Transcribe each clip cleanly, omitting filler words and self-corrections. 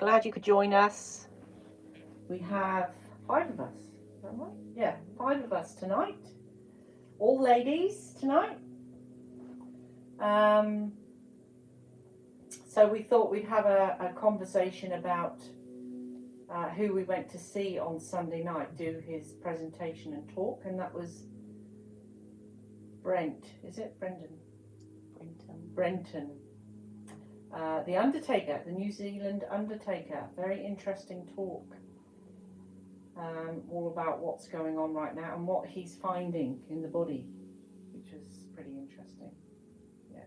glad you could join us. We have 5 of us, is that right? Yeah, 5 of us tonight. All ladies tonight. So we thought we'd have a conversation about who we went to see on Sunday night do his presentation and talk, and that was Brent. Is it Brendan? Brenton. The Undertaker, the New Zealand Undertaker. Very interesting talk. All about what's going on right now and what he's finding in the body, which was pretty interesting. Yeah.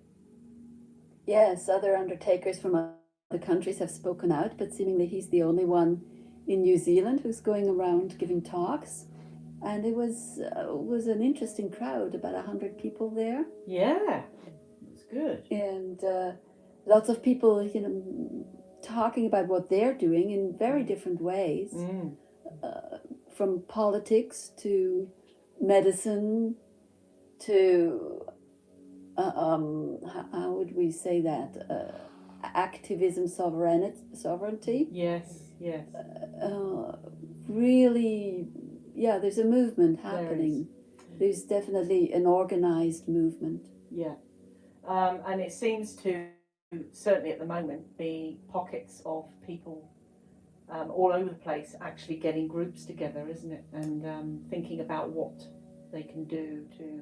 Yes, other undertakers from other countries have spoken out, but seemingly he's the only one in New Zealand who's going around giving talks. And it was an interesting crowd, about 100 people there. Yeah, it's good. And lots of people, talking about what they're doing in very different ways, from politics to medicine to how would we say that? Activism, sovereignty. Yes, yes. Really, yeah, there's a movement happening. There's definitely an organized movement. Yeah. And it seems to, certainly at the moment, be pockets of people all over the place actually getting groups together, isn't it? And thinking about what they can do to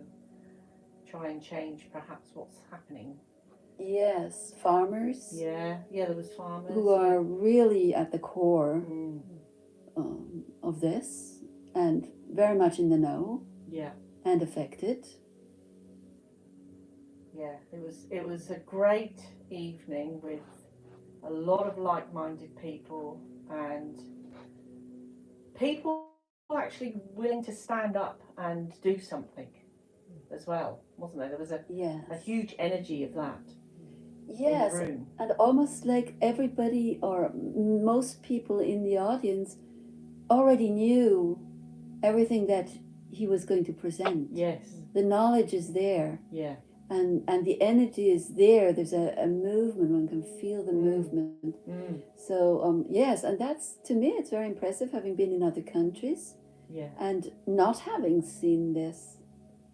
try and change perhaps what's happening. Yes, farmers. Yeah, there was farmers. Who are really at the core of this and very much in the know. Yeah. And affected. Yeah, it was a great evening with a lot of like-minded people and people actually willing to stand up and do something as well, wasn't there? There was a huge energy of that. Yes, in the room. And almost like everybody or most people in the audience already knew everything that he was going to present. Yes. The knowledge is there. Yeah. And the energy is there. There's a movement. One can feel the movement. So yes, and that's, to me, it's very impressive, having been in other countries. Yeah. And not having seen this.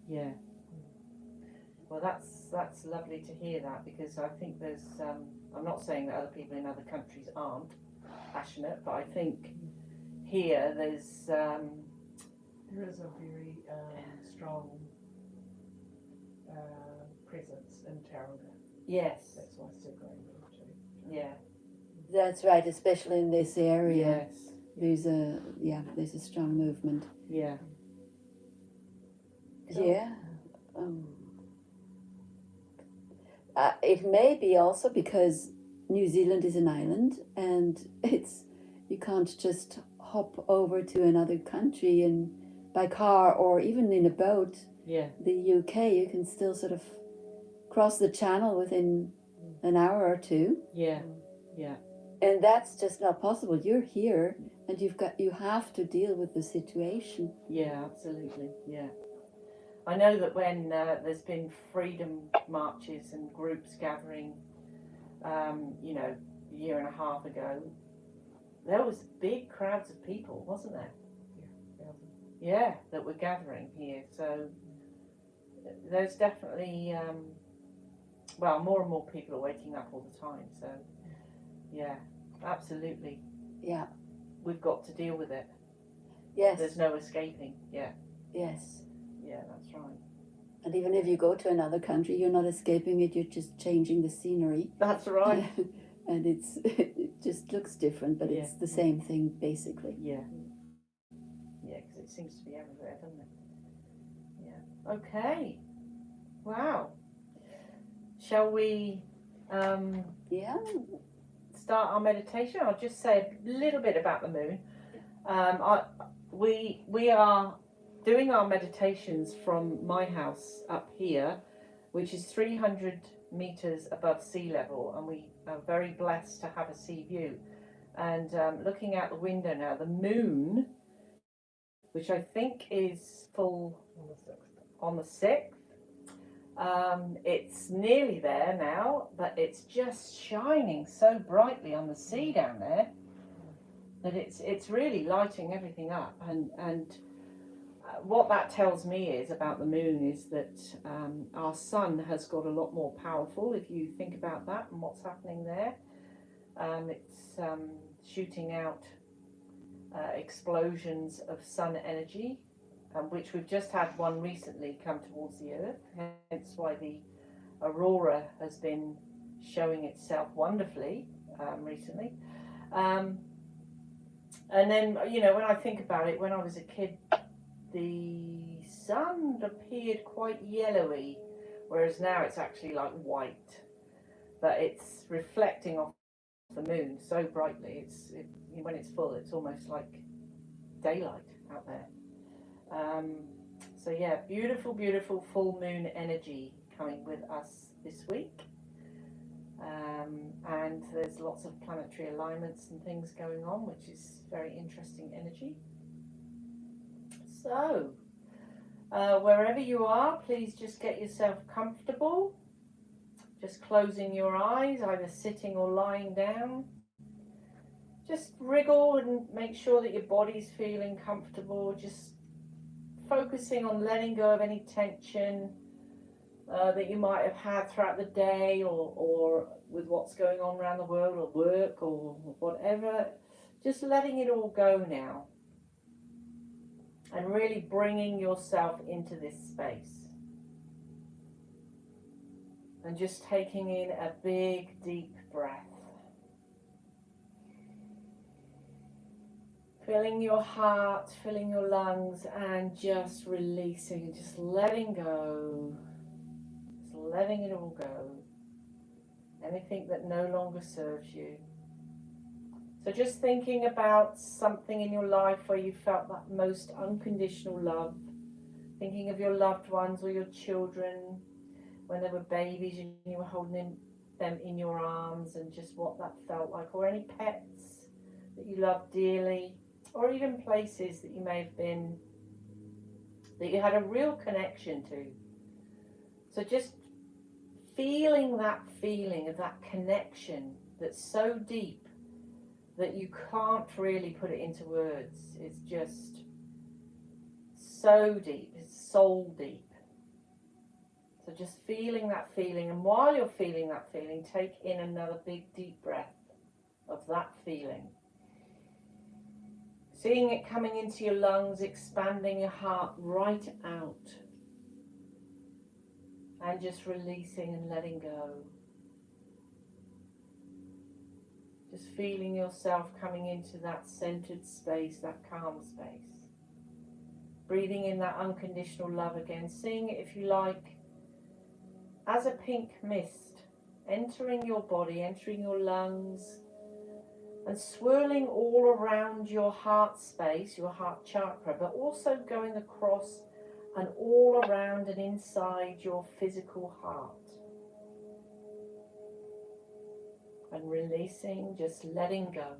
Yeah. Well, that's lovely to hear that, because I think there's I'm not saying that other people in other countries aren't passionate, but I think here there is a very strong presence in Tauranga. Yes. That's why it's so great too. Yeah. That's right, especially in this area. Yes. There's a strong movement. Yeah. Yeah. It may be also because New Zealand is an island, and you can't just hop over to another country and by car or even in a boat. Yeah. The UK, you can still sort of cross the channel within an hour or two. Yeah. Yeah. And that's just not possible. You're here, and you have to deal with the situation. Yeah, absolutely. Yeah. I know that when there's been freedom marches and groups gathering, a year and a half ago, there was big crowds of people, wasn't there? Yeah, that were gathering here. So there's definitely, more and more people are waking up all the time. So yeah, absolutely. Yeah. We've got to deal with it. Yes. There's no escaping. Yeah. Yes. Yeah, that's right. And even if you go to another country, you're not escaping it, you're just changing the scenery. That's right. And it just looks different, but it's the same thing, basically. Yeah. Yeah, because it seems to be everywhere, doesn't it? Yeah. Okay. Wow. Shall we start our meditation? I'll just say a little bit about the moon. We are doing our meditations from my house up here, which is 300 meters above sea level, and we are very blessed to have a sea view. And looking out the window now, the moon, which I think is full on the 6th, It's nearly there now, but it's just shining so brightly on the sea down there that it's really lighting everything up. And what that tells me is about the moon is that our sun has got a lot more powerful, if you think about that and what's happening there. It's shooting out explosions of sun energy, which we've just had one recently come towards the Earth, hence why the aurora has been showing itself wonderfully recently. And then, you know, when I think about it, when I was a kid, the sun appeared quite yellowy, whereas now it's actually like white, but it's reflecting off the moon so brightly. When it's full, it's almost like daylight out there. So yeah, beautiful, beautiful full moon energy coming with us this week. And there's lots of planetary alignments and things going on, which is very interesting energy. So, wherever you are, please just get yourself comfortable. Just closing your eyes, either sitting or lying down. Just wriggle and make sure that your body's feeling comfortable. Just focusing on letting go of any tension that you might have had throughout the day or with what's going on around the world or work or whatever. Just letting it all go now. And really bringing yourself into this space. And just taking in a big, deep breath. Filling your heart, filling your lungs, and just releasing and just letting go. Just letting it all go. Anything that no longer serves you. So just thinking about something in your life where you felt that most unconditional love. Thinking of your loved ones or your children when they were babies and you were holding them in your arms and just what that felt like. Or any pets that you love dearly. Or even places that you may have been, that you had a real connection to. So just feeling that feeling of that connection that's so deep that you can't really put it into words. It's just so deep, it's soul deep. So just feeling that feeling, and while you're feeling that feeling, take in another big deep breath of that feeling. Seeing it coming into your lungs, expanding your heart right out. And just releasing and letting go. Just feeling yourself coming into that centered space, that calm space. Breathing in that unconditional love again. Seeing it, if you like, as a pink mist, entering your body, entering your lungs, and swirling all around your heart space, your heart chakra, but also going across and all around and inside your physical heart. And releasing, just letting go.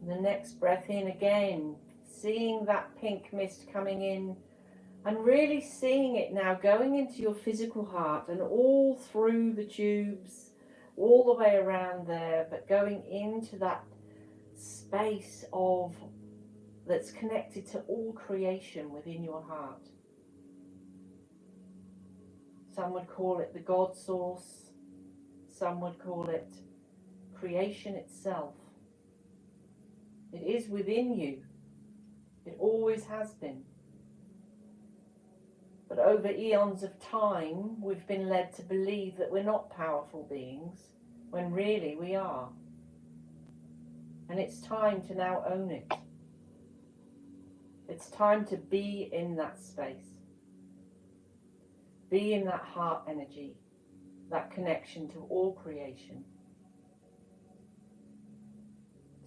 The next breath in again, seeing that pink mist coming in and really seeing it now going into your physical heart and all through the tubes, all the way around there, but going into that space of that's connected to all creation within your heart. Some would call it the God source. Some would call it creation itself. It is within you. It always has been. But over eons of time, we've been led to believe that we're not powerful beings, when really we are. And it's time to now own it. It's time to be in that space. Be in that heart energy, that connection to all creation.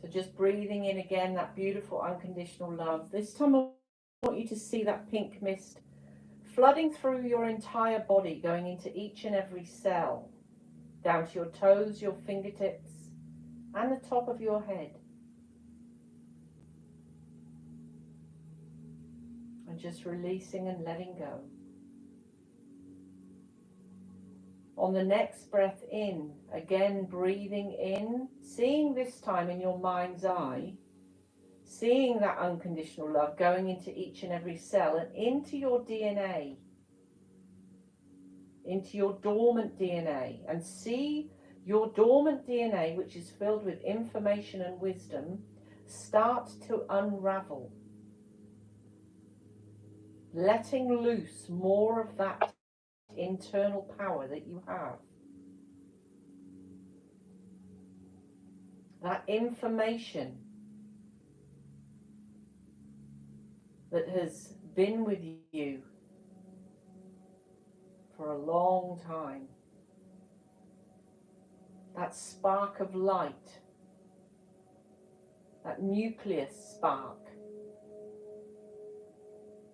So just breathing in again that beautiful unconditional love. This time I want you to see that pink mist flooding through your entire body, going into each and every cell, down to your toes, your fingertips, and the top of your head. and just releasing and letting go. On the next breath in, again breathing in, seeing this time in your mind's eye, seeing that unconditional love going into each and every cell and into your DNA, into your dormant DNA, and see your dormant DNA, which is filled with information and wisdom, start to unravel, letting loose more of that internal power that you have. That information that has been with you for a long time. That spark of light, that nucleus spark.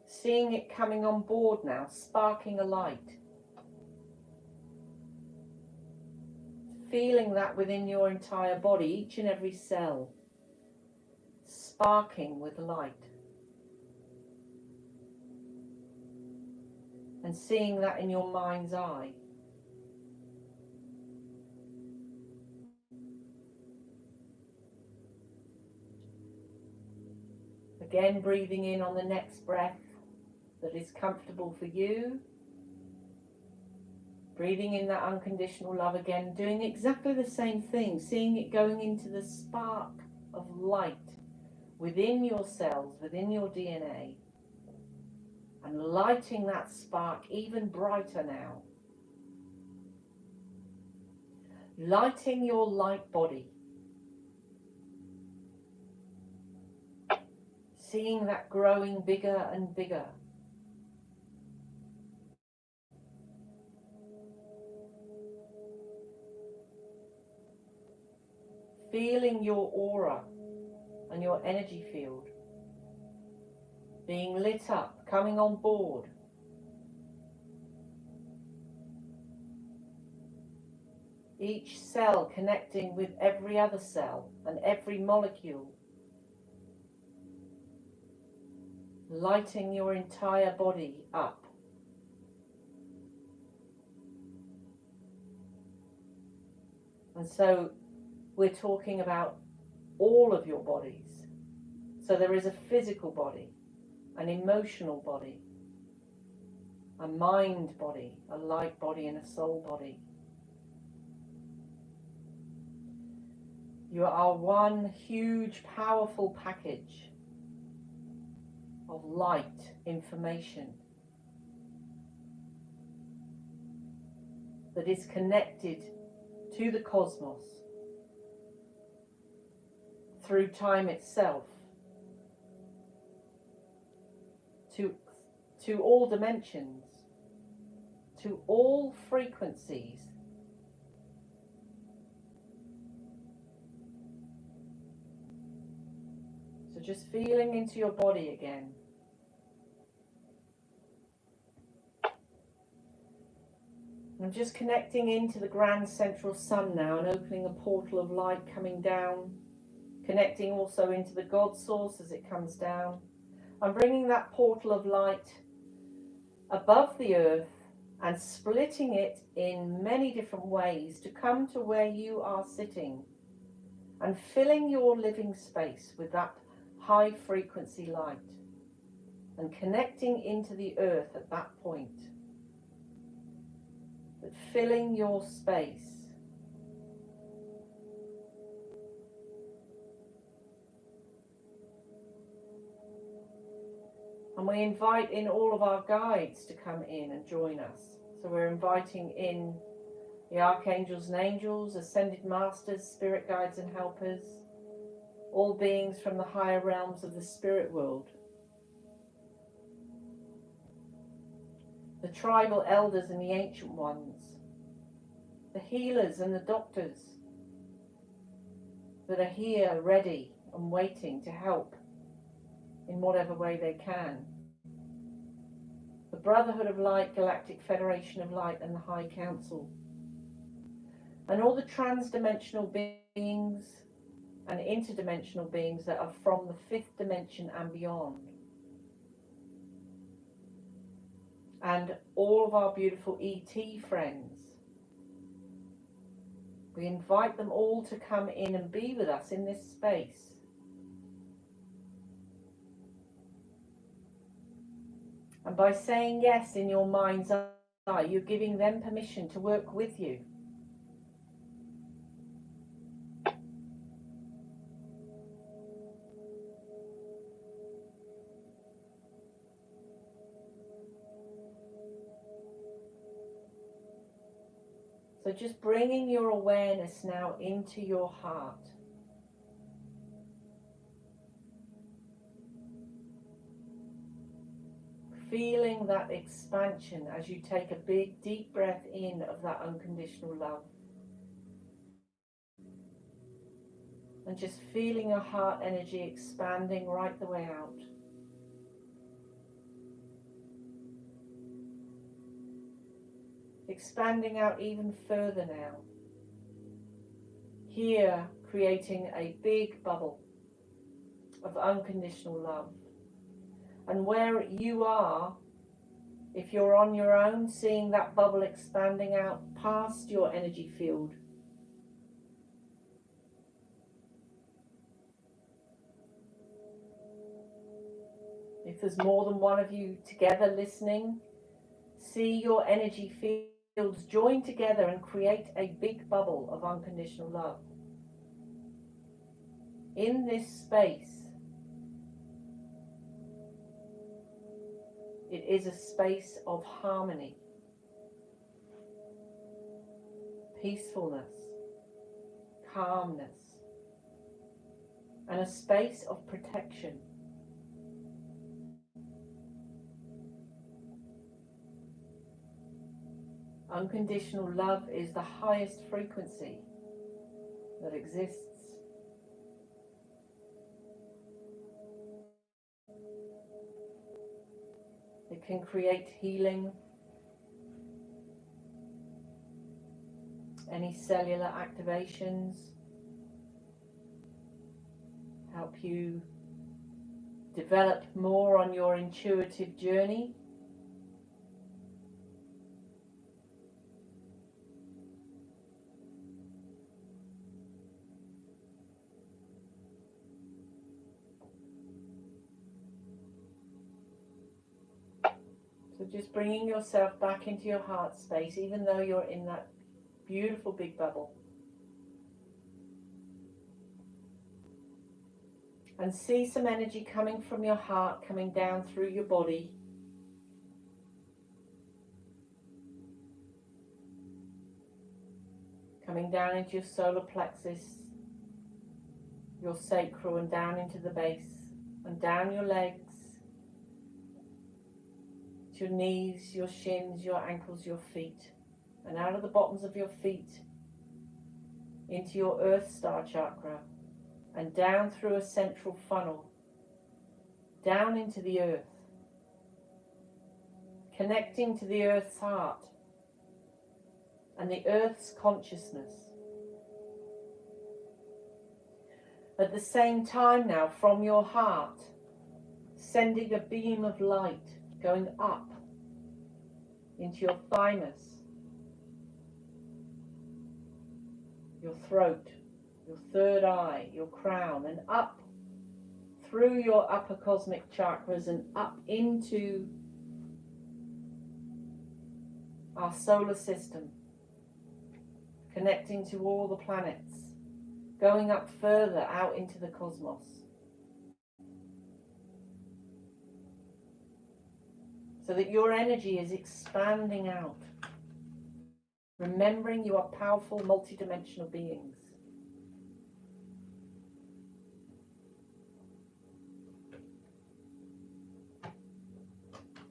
Seeing it coming on board now, sparking a light. Feeling that within your entire body, each and every cell, sparking with light. And seeing that in your mind's eye. Again, breathing in on the next breath that is comfortable for you. Breathing in that unconditional love again, doing exactly the same thing, seeing it going into the spark of light within your cells, within your DNA, and lighting that spark even brighter now. Lighting your light body. Seeing that growing bigger and bigger. Feeling your aura and your energy field being lit up, coming on board. Each cell connecting with every other cell and every molecule. Lighting your entire body up. And so we're talking about all of your bodies. So there is a physical body, an emotional body, a mind body, a light body, and a soul body. You are one huge, powerful package of light information that is connected to the cosmos through time itself, to all dimensions, to all frequencies. So just feeling into your body again. I'm just connecting into the grand central sun now and opening a portal of light coming down, connecting also into the God source as it comes down. I'm bringing that portal of light above the earth and splitting it in many different ways to come to where you are sitting and filling your living space with that high frequency light and connecting into the earth at that point. But filling your space. And we invite in all of our guides to come in and join us. So we're inviting in the archangels and angels, ascended masters, spirit guides and helpers, all beings from the higher realms of the spirit world. The tribal elders and the ancient ones, the healers and the doctors that are here ready and waiting to help in whatever way they can. The Brotherhood of Light, Galactic Federation of Light and the High Council. And all the trans-dimensional beings and interdimensional beings that are from the fifth dimension and beyond. and all of our beautiful ET friends. We invite them all to come in and be with us in this space. And by saying yes in your mind's eye, you're giving them permission to work with you. So just bringing your awareness now into your heart. Feeling that expansion as you take a big deep breath in of that unconditional love. And just feeling your heart energy expanding right the way out. Expanding out even further now. Here, creating a big bubble of unconditional love. And where you are, if you're on your own, seeing that bubble expanding out past your energy field. If there's more than one of you together listening, see your energy fields join together and create a big bubble of unconditional love. In this space, it is a space of harmony, peacefulness, calmness, and a space of protection. Unconditional love is the highest frequency that exists. It can create healing, any cellular activations, help you develop more on your intuitive journey. So just bringing yourself back into your heart space, even though you're in that beautiful big bubble. And see some energy coming from your heart, coming down through your body. Coming down into your solar plexus, your sacral, and down into the base, and down your legs, to your knees, your shins, your ankles, your feet, and out of the bottoms of your feet into your Earth Star chakra, and down through a central funnel, down into the earth, connecting to the Earth's heart and the Earth's consciousness. At the same time now, from your heart, sending a beam of light going up into your thymus, your throat, your third eye, your crown, and up through your upper cosmic chakras and up into our solar system, connecting to all the planets, going up further out into the cosmos. So that your energy is expanding out, remembering you are powerful multidimensional beings.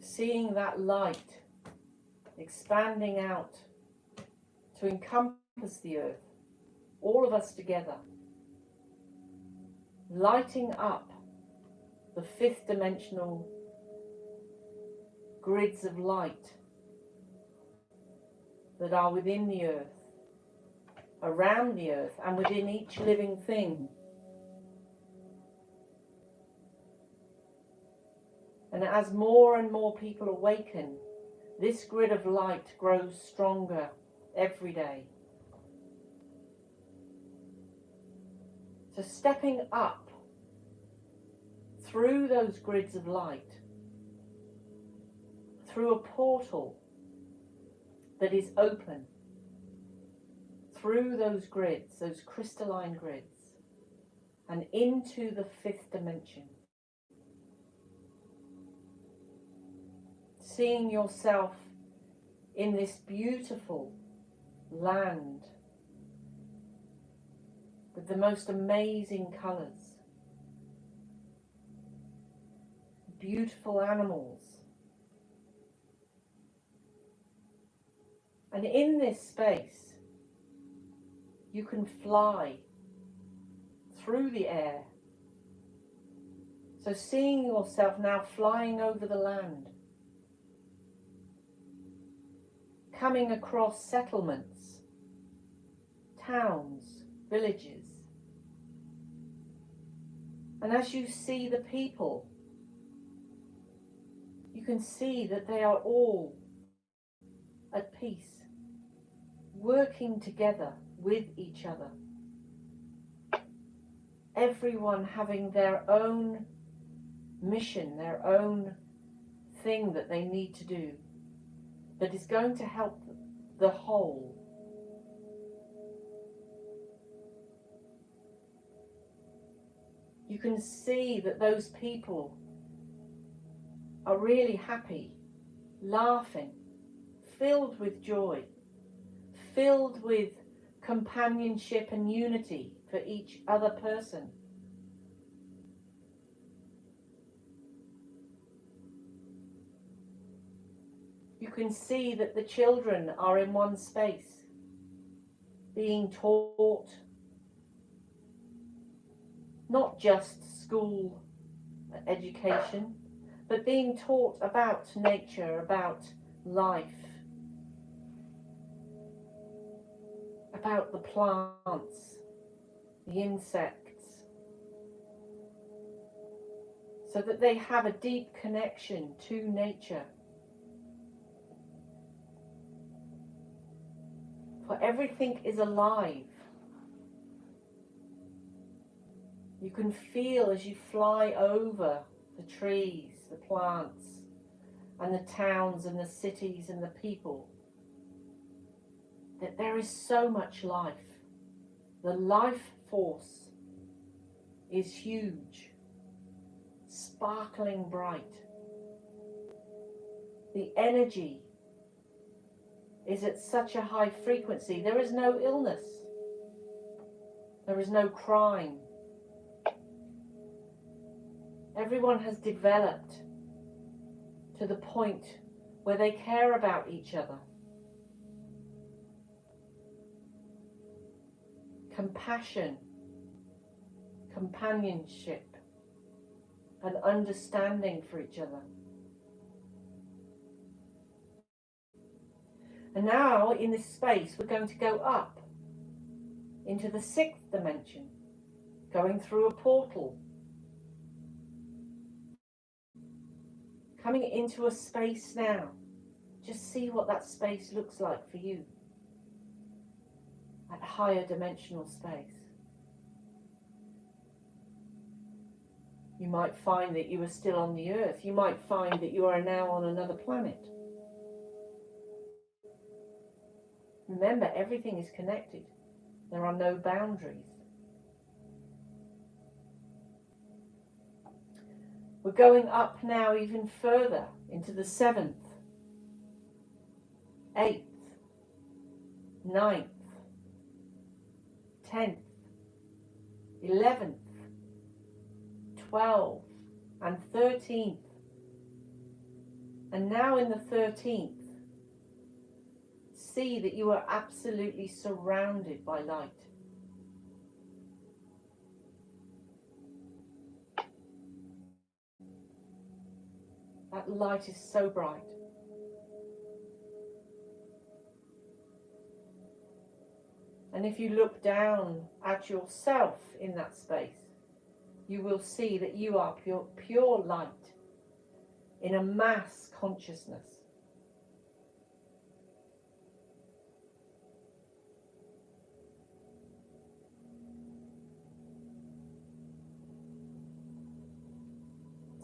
Seeing that light expanding out to encompass the earth, all of us together, lighting up the fifth dimensional grids of light that are within the earth, around the earth, and within each living thing. And as more and more people awaken This grid of light grows stronger every day. So stepping up through those grids of light, through a portal that is open, through those grids, those crystalline grids, and into the fifth dimension. Seeing yourself in this beautiful land with the most amazing colours, beautiful animals. And in this space, you can fly through the air. So seeing yourself now flying over the land, coming across settlements, towns, villages. And as you see the people, you can see that they are all at peace, working together with each other. Everyone having their own mission, their own thing that they need to do that is going to help the whole. You can see that those people are really happy, laughing, filled with joy, filled with companionship and unity for each other person. You can see that the children are in one space, being taught not just school education, but being taught about nature, about life, about the plants, the insects, so that they have a deep connection to nature. For everything is alive. You can feel as you fly over the trees, the plants, and the towns and the cities and the people, that there is so much life. The life force is huge, sparkling bright. The energy is at such a high frequency. There is no illness. There is no crime. Everyone has developed to the point where they care about each other. Compassion, companionship, and understanding for each other. And now in this space we're going to go up into the sixth dimension, going through a portal, coming into a space now. Just see what that space looks like for you, that higher dimensional space. You might find that you are still on the earth. You might find that you are now on another planet. Remember, everything is connected. There are no boundaries. We're going up now even further into the 7th, 8th, 9th, 10th, 11th, 12th, and 13th. And now in the 13th, see that you are absolutely surrounded by light. That light is so bright. And if you look down at yourself in that space, you will see that you are pure light in a mass consciousness.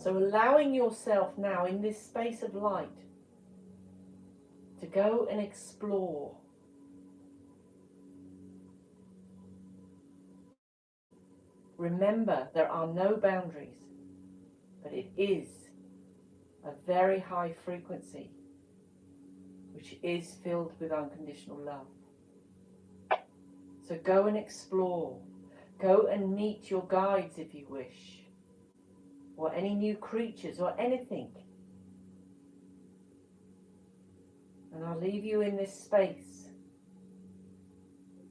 So allowing yourself now in this space of light to go and explore. Remember, there are no boundaries, but it is a very high frequency which is filled with unconditional love. So go and explore. Go and meet your guides if you wish, or any new creatures or anything. And I'll leave you in this space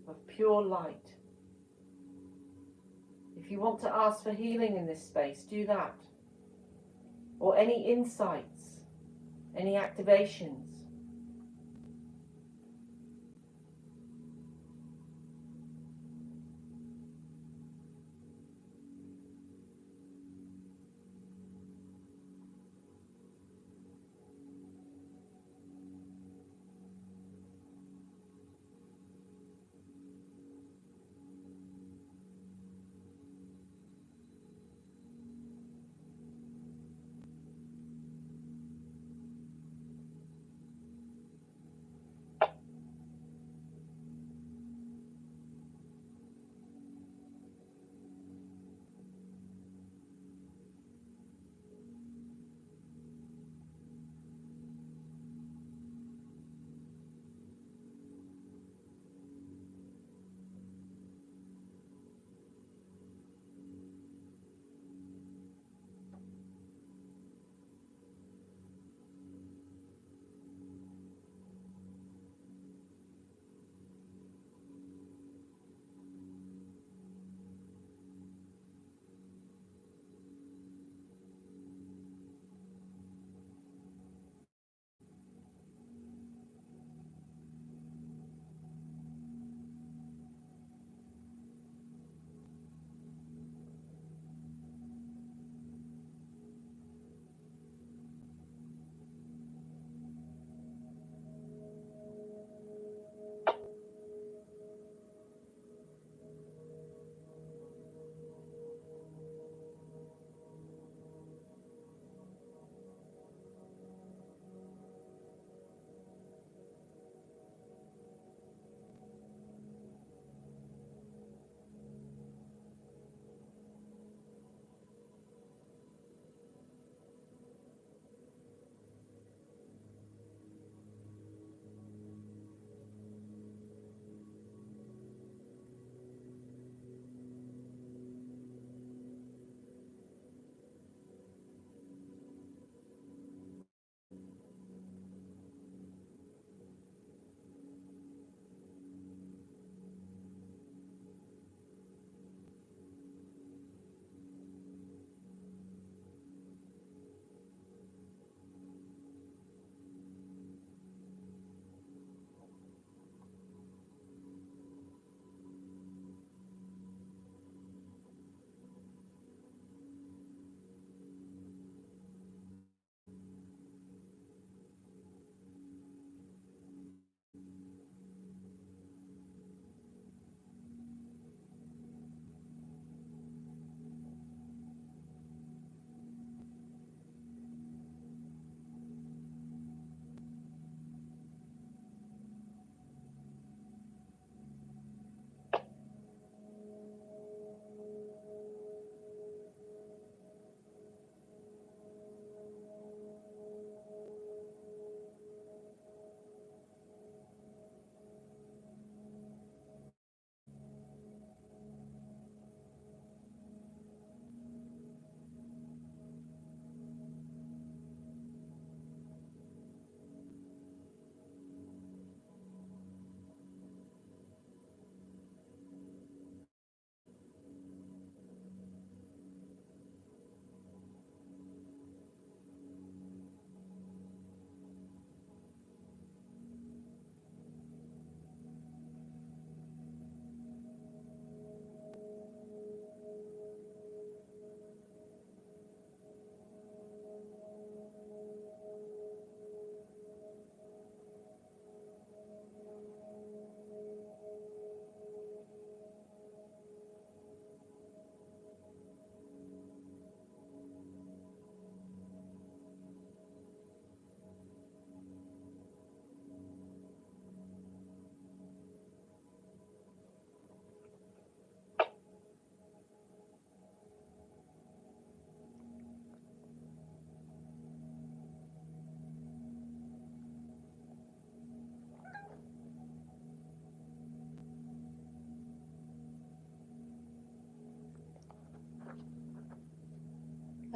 of pure light. If you want to ask for healing in this space, do that. Or any insights, any activations.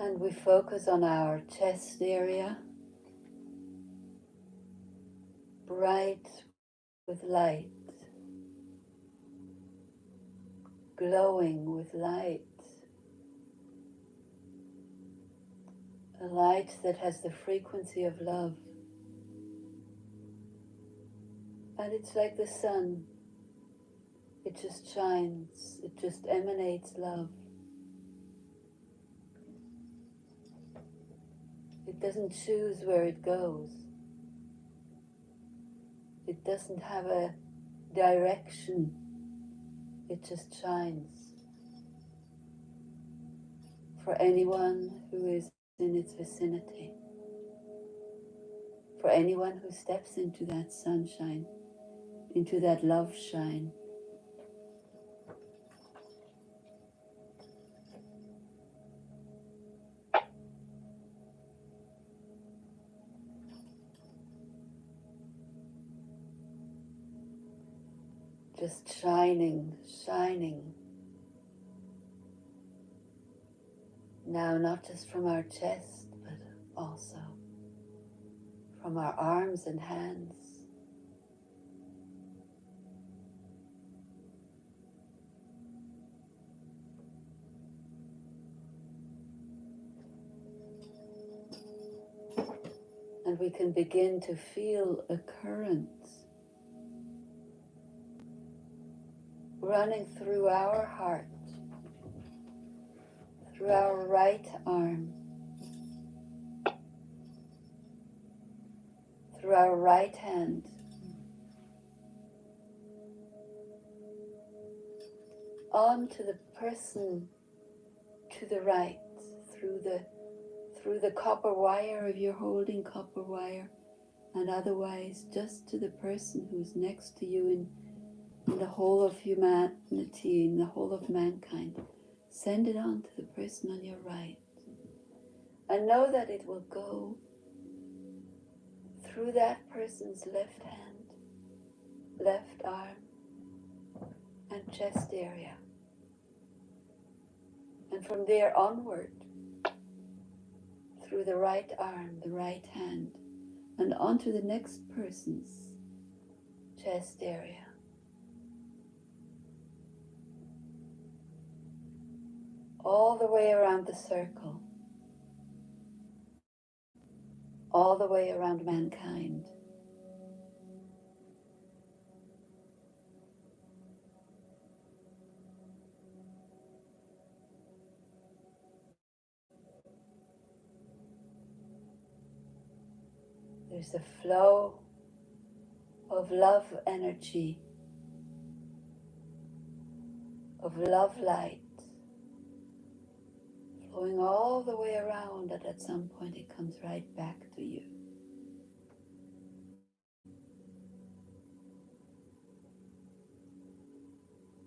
And we focus on our chest area, bright with light, glowing with light, a light that has the frequency of love. And it's like the sun, it just shines, it just emanates love. It doesn't choose where it goes. It doesn't have a direction. It just shines for anyone who is in its vicinity, for anyone who steps into that sunshine, into that love shine. Just shining, shining. Now, not just from our chest, but also from our arms and hands. And we can begin to feel a current running through our heart, through our right arm, through our right hand, on to the person to the right, through the copper wire, if you're holding copper wire, and otherwise just to the person who's next to you in the whole of humanity, in the whole of mankind. Send it on to the person on your right. And know that it will go through that person's left hand, left arm, and chest area. And from there onward, through the right arm, the right hand, and onto the next person's chest area. All the way around the circle, all the way around mankind. There's a flow of love energy, of love light, flowing all the way around, and at some point it comes right back to you.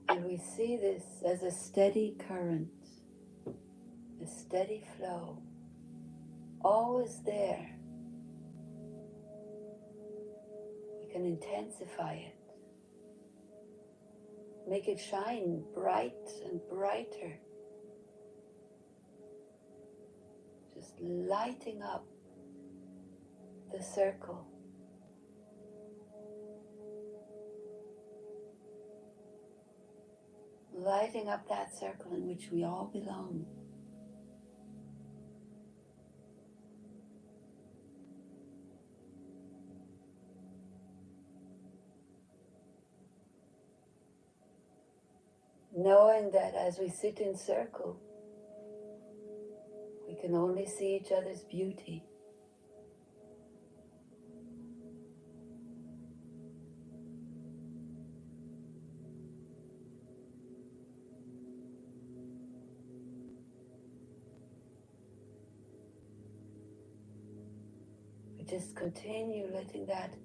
And we see this as a steady current, a steady flow, always there. We can intensify it, make it shine bright and brighter, just lighting up the circle. Lighting up that circle in which we all belong. Knowing that as we sit in circle, we can only see each other's beauty. We just continue letting that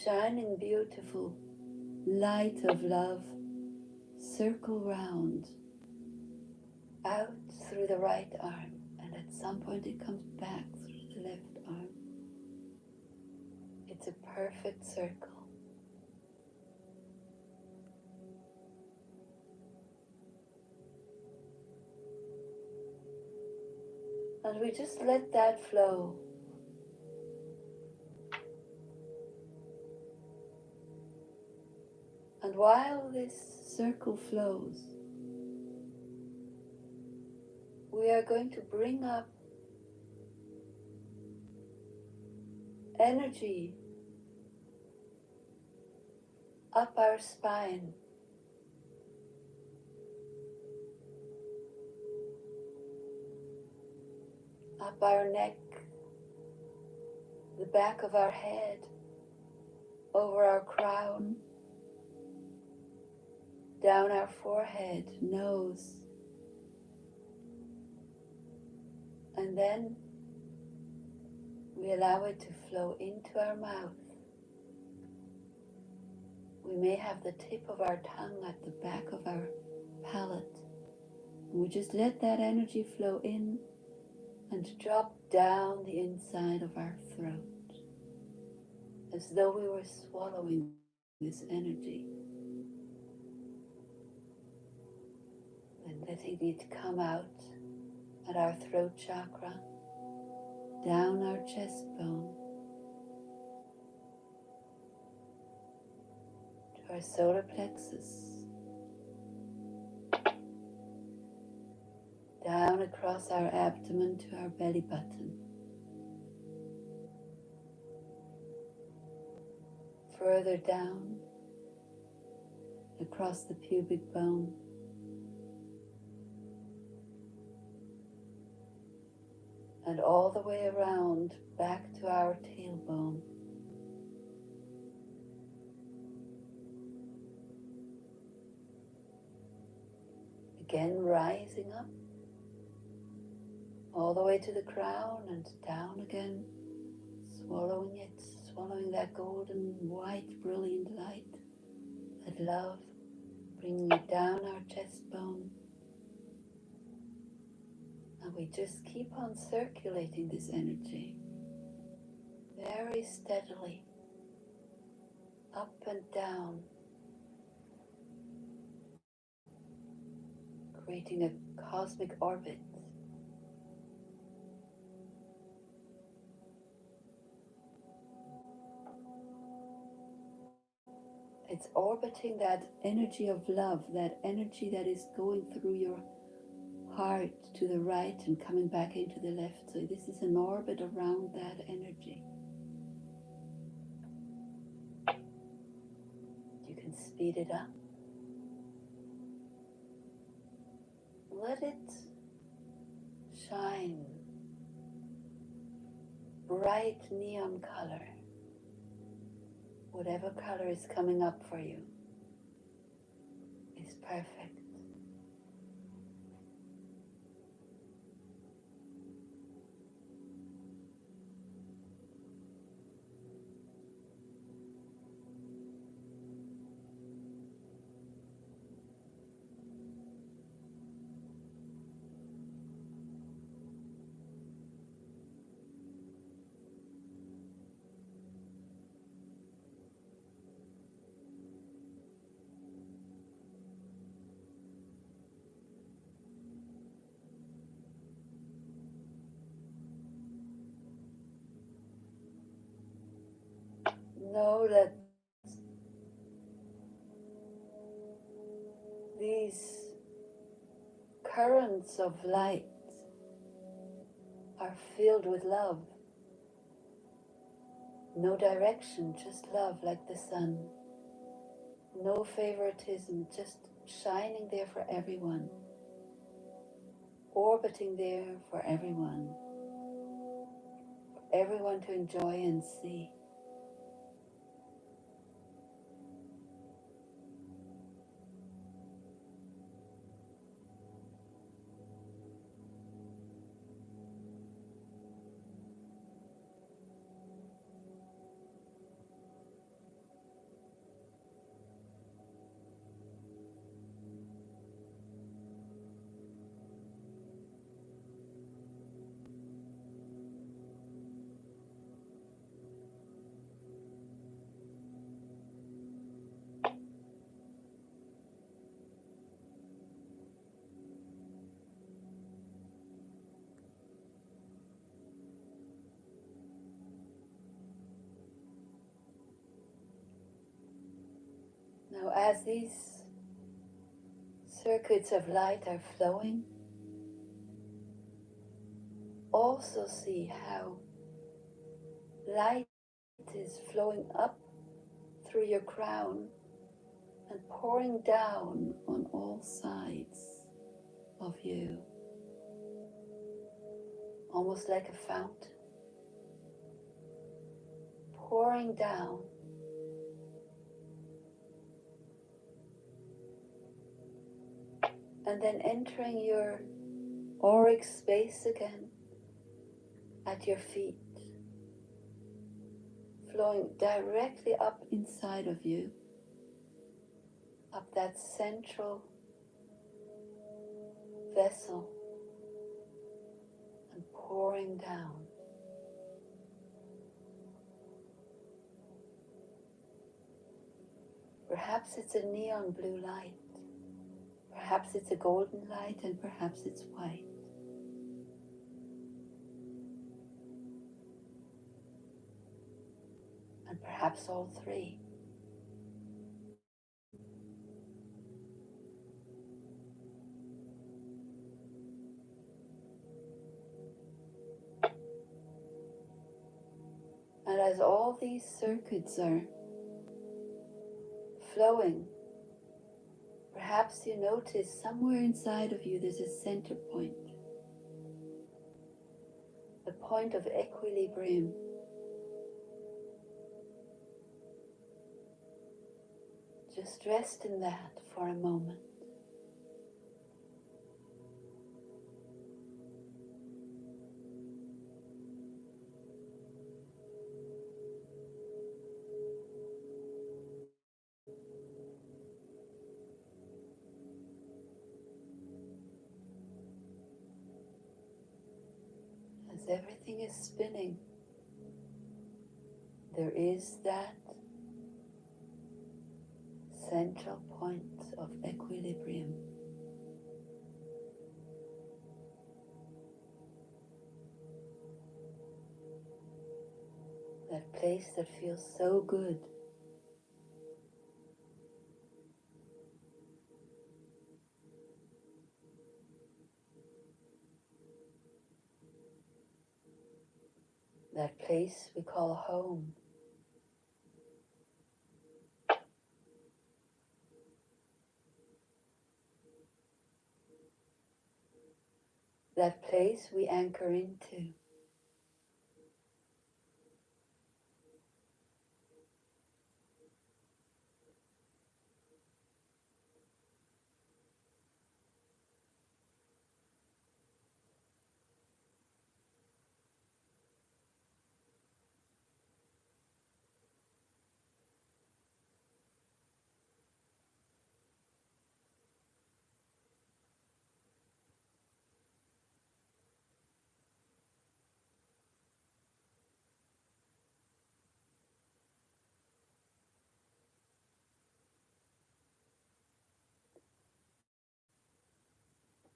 shining, beautiful light of love circle round, out through the right arm, and at some point it comes back through the left arm. It's a perfect circle. And we just let that flow. And while this circle flows, we are going to bring up energy up our spine, up our neck, the back of our head, over our crown, down our forehead, nose, and then we allow it to flow into our mouth. We may have the tip of our tongue at the back of our palate. We just let that energy flow in and drop down the inside of our throat, as though we were swallowing this energy. And letting it come out at our throat chakra, down our chest bone, to our solar plexus, down across our abdomen to our belly button, further down across the pubic bone, and all the way around back to our tailbone. Again, rising up all the way to the crown and down again, swallowing it, swallowing that golden, white, brilliant light, that love, bringing it down our chest bone. And we just keep on circulating this energy very steadily, up and down, creating a cosmic orbit. It's orbiting that energy of love, that energy that is going through your heart to the right and coming back into the left. So this is an orbit around that energy. You can speed it up. Let it shine. Bright neon color. Whatever color is coming up for you is perfect. Know that these currents of light are filled with love. No direction, just love like the sun. No favoritism, just shining there for everyone. Orbiting there for everyone. For everyone to enjoy and see. Now, as these circuits of light are flowing, also see how light is flowing up through your crown and pouring down on all sides of you, almost like a fountain, pouring down. And then entering your auric space again at your feet, flowing directly up inside of you, up that central vessel, and pouring down. Perhaps it's a neon blue light, perhaps it's a golden light, and perhaps it's white. And perhaps all three. And as all these circuits are flowing, perhaps you notice somewhere inside of you there's a center point, a point of equilibrium. Just rest in that for a moment. As everything is spinning, there is that central point of equilibrium. That place that feels so good. That place we call home. That place we anchor into.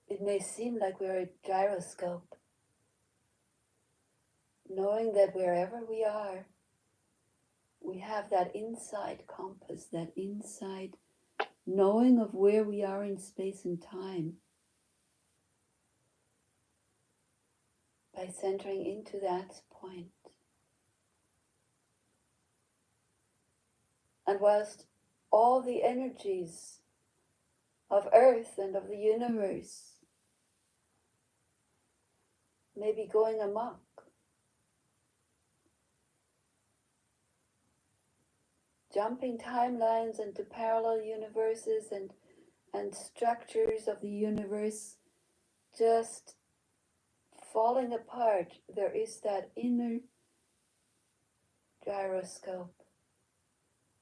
It may seem like we're a gyroscope, knowing that wherever we are, we have that inside compass, that inside knowing of where we are in space and time. By centering into that point. And whilst all the energies of Earth and of the universe may be going amok, jumping timelines into parallel universes and structures of the universe just falling apart, there is that inner gyroscope,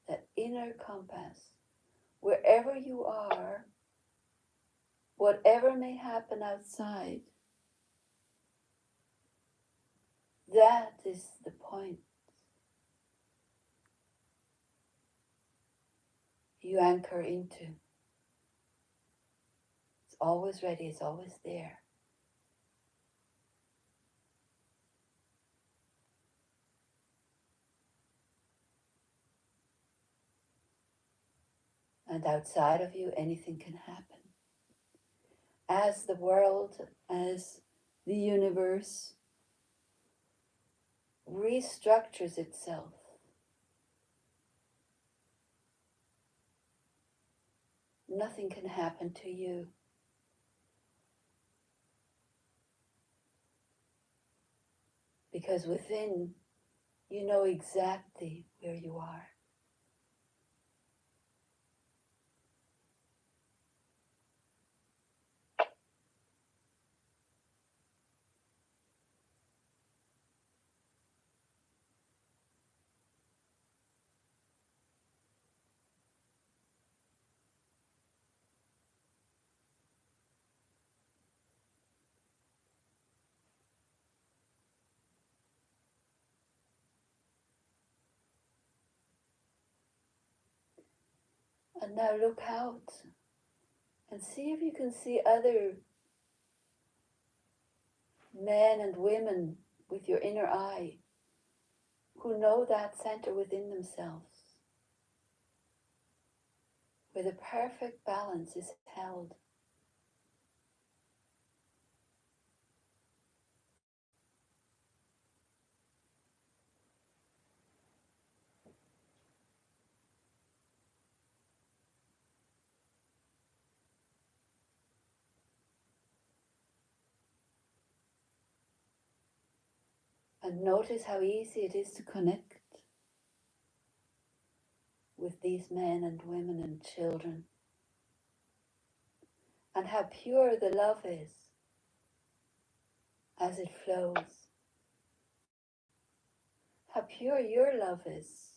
that inner compass. Wherever you are, whatever may happen outside, that is the point. You anchor into. It's always ready, it's always there. And outside of you, anything can happen. As the world, as the universe restructures itself, nothing can happen to you. Because within, you know exactly where you are. And now look out and see if you can see other men and women with your inner eye who know that center within themselves, where the perfect balance is held. And notice how easy it is to connect with these men and women and children, and how pure the love is as it flows. How pure your love is.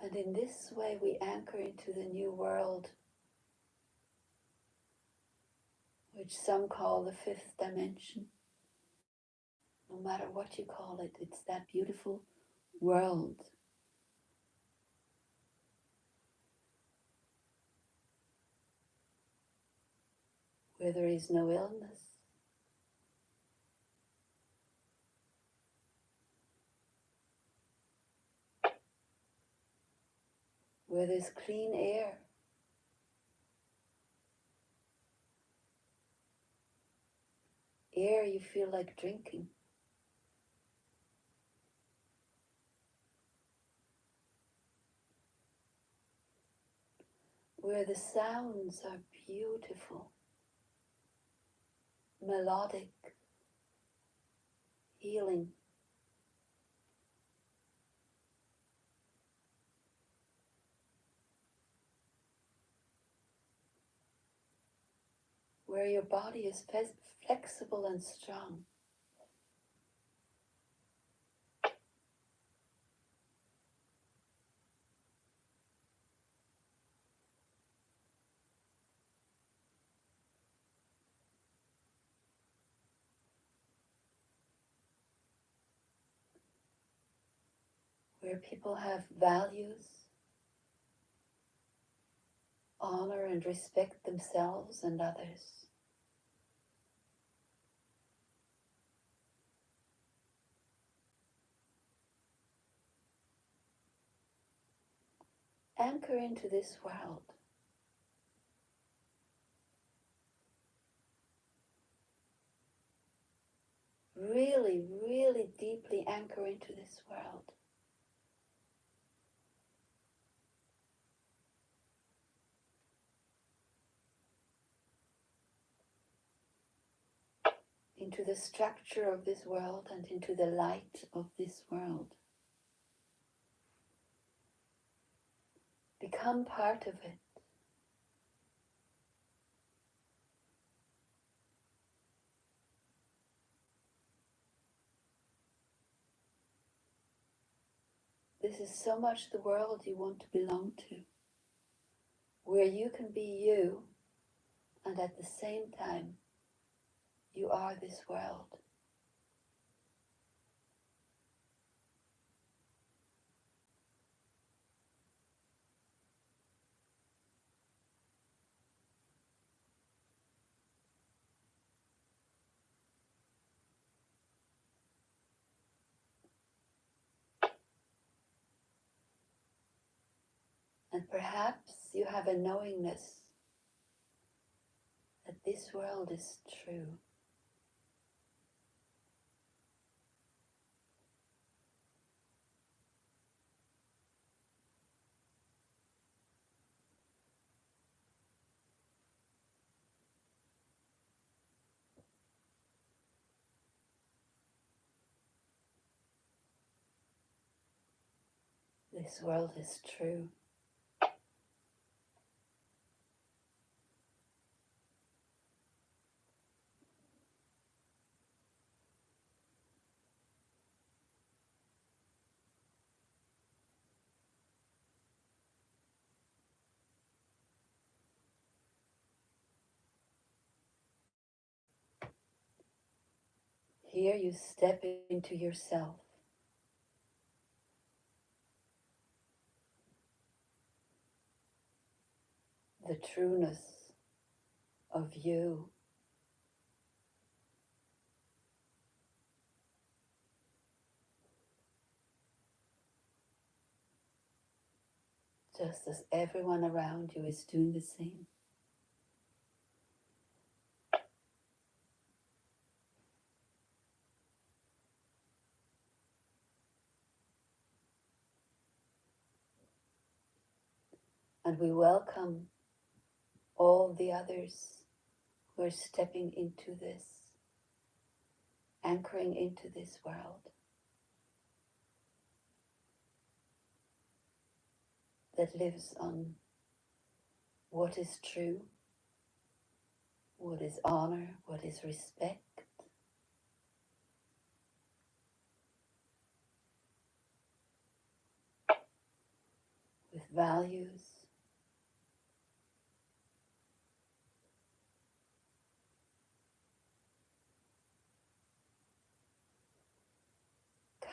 And in this way we anchor into the new world, which some call the fifth dimension. No matter what you call it, it's that beautiful world where there is no illness, where there's clean air, air you feel like drinking, where the sounds are beautiful, melodic, healing. Where your body is flexible and strong. Where people have values, honor and respect themselves and others. Anchor into this world. Really, really deeply anchor into this world. Into the structure of this world and into the light of this world. Become part of it. This is so much the world you want to belong to, where you can be you and at the same time you are this world. And perhaps you have a knowingness that this world is true. This world is true. Here you step into yourself. The trueness of you. Just as everyone around you is doing the same. And we welcome all the others who are stepping into this, anchoring into this world that lives on what is true, what is honor, what is respect, with values,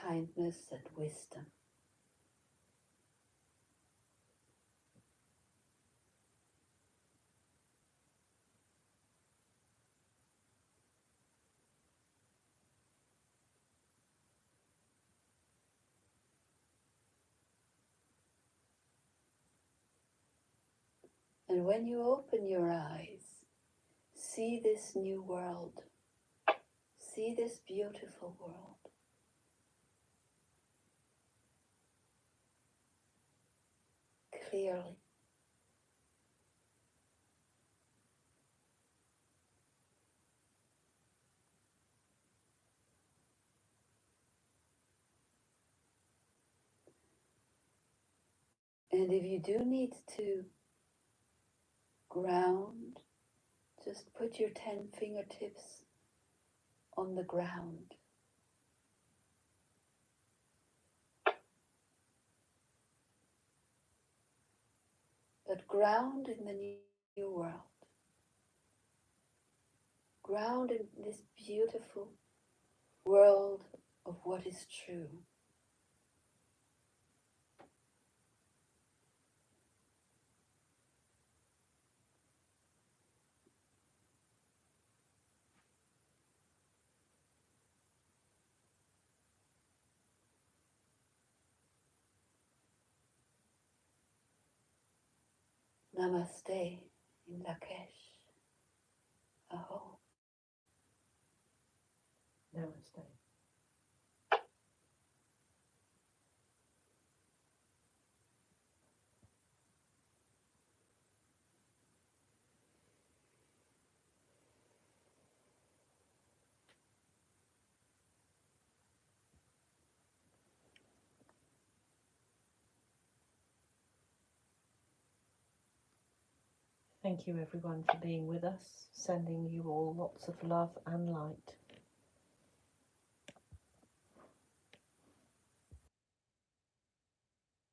kindness and wisdom. And when you open your eyes, see this new world, see this beautiful world. Clearly. And if you do need to ground, just put your 10 fingertips on the ground. But ground in the new world. Ground in this beautiful world of what is true. Namaste in Lakesh. Aho. Namaste. Thank you everyone for being with us, sending you all lots of love and light.